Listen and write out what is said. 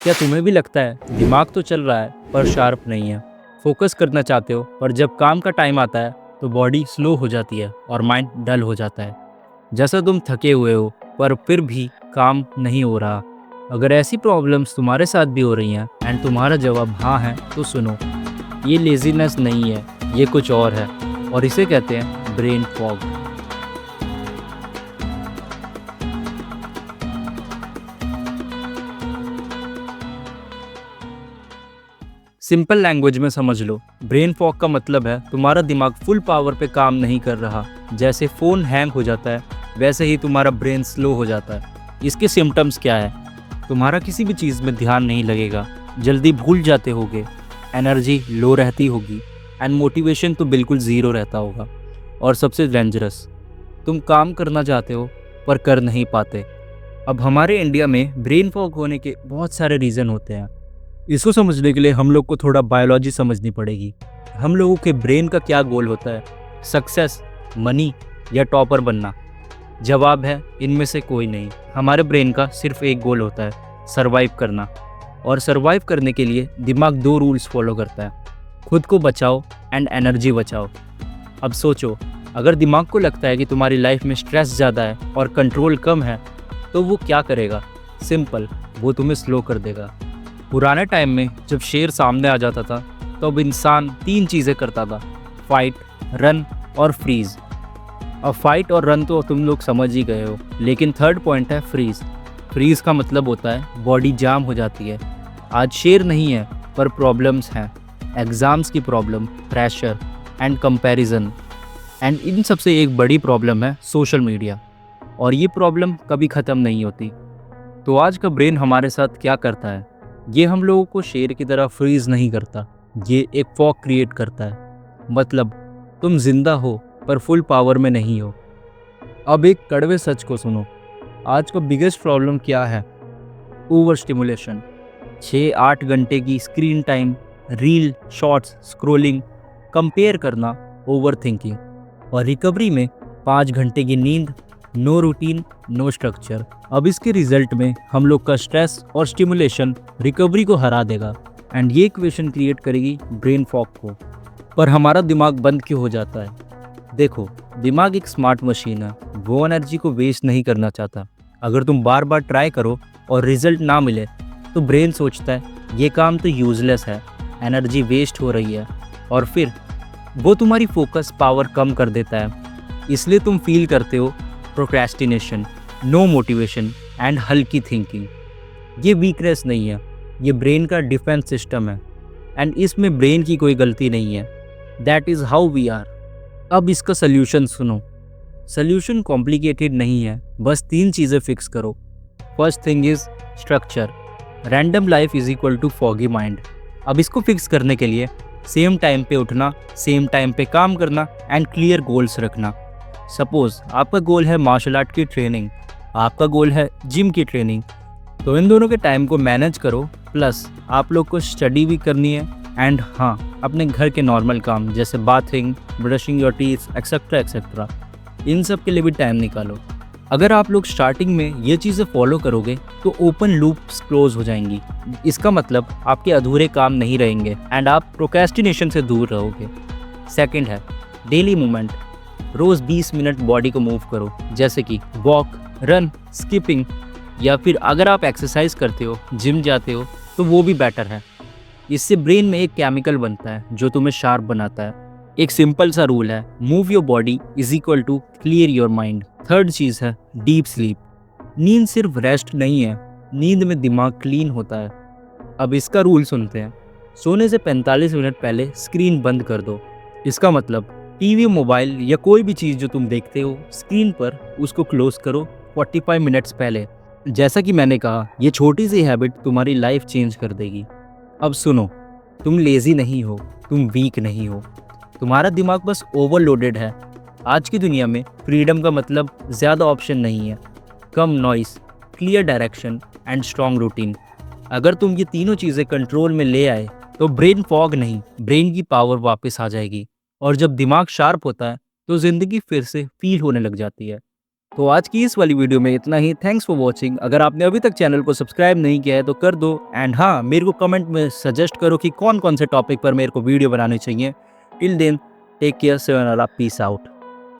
क्या तुम्हें भी लगता है दिमाग तो चल रहा है पर शार्प नहीं है? फोकस करना चाहते हो पर जब काम का टाइम आता है तो बॉडी स्लो हो जाती है और माइंड डल हो जाता है। जैसा तुम थके हुए हो पर फिर भी काम नहीं हो रहा। अगर ऐसी प्रॉब्लम्स तुम्हारे साथ भी हो रही हैं एंड तुम्हारा जवाब हाँ है तो सुनो, ये लेजीनेस नहीं है, ये कुछ और है और इसे कहते हैं ब्रेन फॉग। सिंपल लैंग्वेज में समझ लो, ब्रेन फॉग का मतलब है तुम्हारा दिमाग फुल पावर पे काम नहीं कर रहा। जैसे फ़ोन हैंग हो जाता है वैसे ही तुम्हारा ब्रेन स्लो हो जाता है। इसके सिम्टम्स क्या है? तुम्हारा किसी भी चीज़ में ध्यान नहीं लगेगा, जल्दी भूल जाते होगे, एनर्जी लो रहती होगी एंड मोटिवेशन तो बिल्कुल ज़ीरो रहता होगा। और सबसे डेंजरस, तुम काम करना चाहते हो पर कर नहीं पाते। अब हमारे इंडिया में ब्रेन फॉग होने के बहुत सारे रीज़न होते हैं। इसको समझने के लिए हम लोग को थोड़ा बायोलॉजी समझनी पड़ेगी। हम लोगों के ब्रेन का क्या गोल होता है? सक्सेस, मनी या टॉपर बनना? जवाब है इनमें से कोई नहीं। हमारे ब्रेन का सिर्फ एक गोल होता है, सरवाइव करना। और सरवाइव करने के लिए दिमाग दो रूल्स फॉलो करता है, खुद को बचाओ एंड एनर्जी बचाओ। अब सोचो, अगर दिमाग को लगता है कि तुम्हारी लाइफ में स्ट्रेस ज़्यादा है और कंट्रोल कम है तो वो क्या करेगा? सिंपल, वो तुम्हें स्लो कर देगा। पुराने टाइम में जब शेर सामने आ जाता था तब इंसान तीन चीज़ें करता था, फाइट, रन और फ्रीज। अब फाइट और रन तो तुम लोग समझ ही गए हो, लेकिन थर्ड पॉइंट है फ्रीज। फ्रीज का मतलब होता है बॉडी जाम हो जाती है। आज शेर नहीं है पर प्रॉब्लम्स हैं, एग्ज़ाम्स की problem, pressure and comparison. And in सबसे एक बड़ी प्रॉब्लम है सोशल मीडिया, और ये प्रॉब्लम कभी ख़त्म नहीं होती। तो आज का ब्रेन हमारे साथ क्या करता है? ये हम लोगों को शेर की तरह फ्रीज नहीं करता, ये एक फॉग क्रिएट करता है। मतलब तुम जिंदा हो पर फुल पावर में नहीं हो। अब एक कड़वे सच को सुनो, आज का बिगेस्ट प्रॉब्लम क्या है? Over stimulation. 6-8 घंटे की screen time, reel, shorts, scrolling, compare करना, ओवर थिंकिंग। और रिकवरी में 5 घंटे की नींद, नो रूटीन, नो स्ट्रक्चर। अब इसके रिजल्ट में हम लोग का स्ट्रेस और स्टिमुलेशन रिकवरी को हरा देगा एंड ये इक्वेशन क्रिएट करेगी ब्रेन फॉग को। पर हमारा दिमाग बंद क्यों हो जाता है? देखो, दिमाग एक स्मार्ट मशीन है, वो एनर्जी को वेस्ट नहीं करना चाहता। अगर तुम बार बार ट्राई करो और रिजल्ट ना मिले तो ब्रेन सोचता है ये काम तो यूजलेस है, एनर्जी वेस्ट हो रही है, और फिर वो तुम्हारी फोकस पावर कम कर देता है। इसलिए तुम फील करते हो प्रोक्रेस्टिनेशन, नो मोटिवेशन एंड हल्की थिंकिंग। ये वीकनेस नहीं है, ये ब्रेन का डिफेंस सिस्टम है एंड इसमें ब्रेन की कोई गलती नहीं है। That is how we are. अब इसका सल्यूशन सुनो। सल्यूशन कॉम्प्लिकेटेड नहीं है, बस 3 चीज़ें फिक्स करो। First thing is structure. Random life is equal to foggy mind. अब इसको फिक्स करने के लिए सेम टाइम पे उठना, सेम टाइम पे काम करना एंड क्लियर गोल्स रखना। सपोज आपका गोल है मार्शल आर्ट की ट्रेनिंग, आपका गोल है जिम की ट्रेनिंग, तो इन दोनों के टाइम को मैनेज करो। प्लस आप लोग को स्टडी भी करनी है एंड हाँ, अपने घर के नॉर्मल काम जैसे bathing, brushing your teeth etcetera etcetera, इन सब के लिए भी टाइम निकालो। अगर आप लोग स्टार्टिंग में ये चीज़ें फॉलो करोगे तो ओपन लूप्स क्लोज हो जाएंगी। इसका मतलब आपके अधूरे काम नहीं रहेंगे एंड आप प्रोक्रेस्टिनेशन से दूर रहोगे। सेकंड है डेली मूवमेंट। रोज़ 20 मिनट बॉडी को मूव करो, जैसे कि वॉक, रन, स्किपिंग, या फिर अगर आप एक्सरसाइज करते हो, जिम जाते हो तो वो भी बेटर है। इससे ब्रेन में एक केमिकल बनता है जो तुम्हें शार्प बनाता है। एक सिंपल सा रूल है, move your body is equal to clear your mind. Third चीज़ है डीप स्लीप। नींद सिर्फ रेस्ट नहीं है, नींद में दिमाग क्लीन होता है। अब इसका रूल सुनते हैं। सोने से 45 मिनट पहले स्क्रीन बंद कर दो। इसका मतलब टीवी, मोबाइल या कोई भी चीज़ जो तुम देखते हो स्क्रीन पर, उसको क्लोज करो 45 मिनट्स पहले। जैसा कि मैंने कहा, ये छोटी सी हैबिट तुम्हारी लाइफ चेंज कर देगी। अब सुनो, तुम लेज़ी नहीं हो, तुम वीक नहीं हो, तुम्हारा दिमाग बस ओवरलोडेड है। आज की दुनिया में फ्रीडम का मतलब ज़्यादा ऑप्शन नहीं है, कम noise, clear direction and strong routine. अगर तुम ये तीनों चीज़ें कंट्रोल में ले आए तो ब्रेन फॉग नहीं, ब्रेन की पावर वापस आ जाएगी। और जब दिमाग शार्प होता है तो ज़िंदगी फिर से फील होने लग जाती है। तो आज की इस वाली वीडियो में इतना ही। Thanks for watching. अगर आपने अभी तक चैनल को सब्सक्राइब नहीं किया है तो कर दो। एंड हाँ, मेरे को कमेंट में सजेस्ट करो कि कौन कौन से टॉपिक पर मेरे को वीडियो बनानी चाहिए। टिल देन, टेक केयर, से पीस आउट।